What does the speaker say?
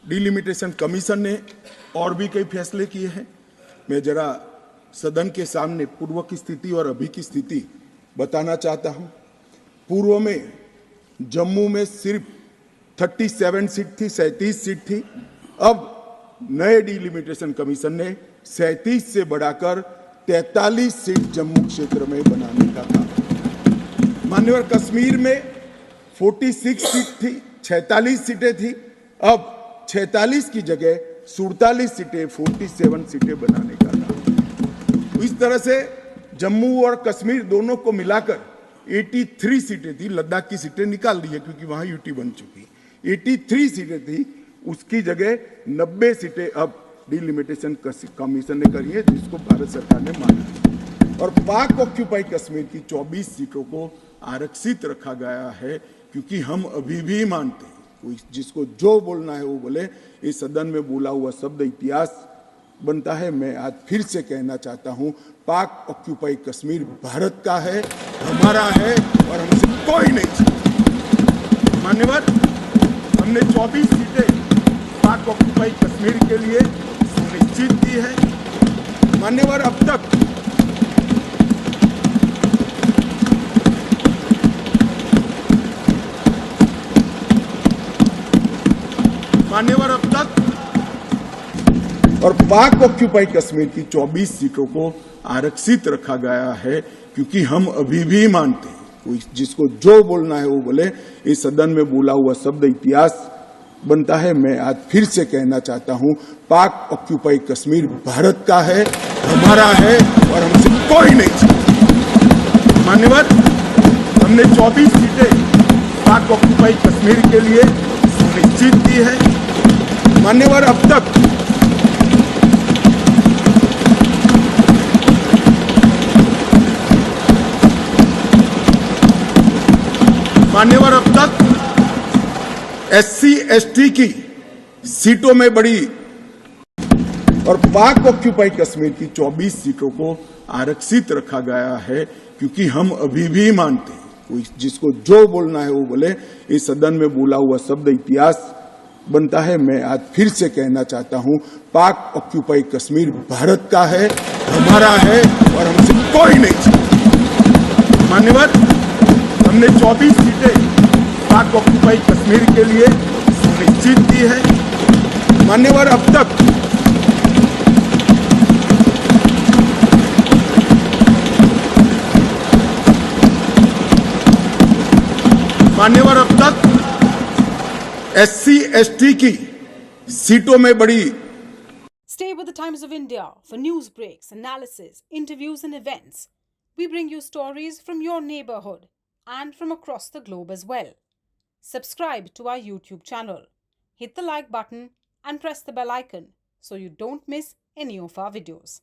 Delimitation commission ने और भी कई फैसले किए हैं। मैं जरा सदन के सामने पूर्व की स्थिति और अभी की स्थिति बताना चाहता हूं। पूर्व में जम्मू में सिर्फ 37 सीट थी, 37 सीट थी। अब नए डिलिमिटेशन कमीशन ने 37 से बढ़ाकर 43 सीट जम्मू क्षेत्र में बनाने का काम। मान्यवर कश्मीर में 46 सीट थी, 46 सीटें थी। अब 46 की जगह 47 सीटें, 47 सीटें बनाने का काम। इस तरह से जम्मू और कश्मीर दोनों को मिलाकर 83 सीटें थी। लद्दाख की सीटें निकाल दी है क्योंकि वहां यूटी बन चुकी। 83 सीटें थी, उसकी जगह 90 सीटें अब डिलिमिटेशन कमीशन ने करी है, जिसको भारत सरकार ने माना। और पाक ऑक्यूपाई कश्मीर की 24 सीटों को आरक्षित रखा गया है, क्योंकि हम अभी भी मानते हैं, कोई जिसको जो बोलना है वो बोले। इस सदन में बोला हुआ शब्द इतिहास बनता है। मैं आज फिर से कहना चाहता हूं, पाक ऑक्यूपाई कश्मीर भारत का है, हमारा है, और हमसे कोई नहीं छीन। मान्यवर, हमने 24 सीटें पाक ऑक्यूपाई कश्मीर के लिए सुनिश्चित की है। मान्यवर, अब तक और पाक ऑक्यूपाई कश्मीर की 24 सीटों को आरक्षित रखा गया है, क्योंकि हम अभी भी मानते हैं, कोई जिसको जो बोलना है वो बोले। इस सदन में बोला हुआ शब्द इतिहास बनता है। मैं आज फिर से कहना चाहता हूं, पाक ऑक्यूपाई कश्मीर भारत का है, हमारा है, और हमसे कोई नहीं छीन। मान्यवर, हमने 24 सीटें पाक ऑक्यूपाई कश्मीर के लिए सुनिश्चित की है। मान्यवर, अब तक SC ST की सीटों में बढ़ी, और पाक ऑक्यूपाई कश्मीर की 24 सीटों को आरक्षित रखा गया है, क्योंकि हम अभी भी मानते हैं, कोई जिसको जो बोलना है वो बोले। इस सदन में बोला हुआ शब्द इतिहास बनता है। मैं आज फिर से कहना चाहता हूं, पाक ऑक्यूपाई कश्मीर भारत का है, हमारा है, और हमसे कोई नहीं छीन। मान्यवर, हमने 24 सीटें पाक ऑक्यूपाई कश्मीर के लिए सुनिश्चित की है। मान्यवर, अब तक SC ST की सीटों में बढ़ी। Stay with the Times of India for news breaks, analysis, interviews and events. We bring you stories from your neighborhood and from across the globe as well. Subscribe to our YouTube channel. Hit the like button and press the bell icon so you don't miss any of our videos.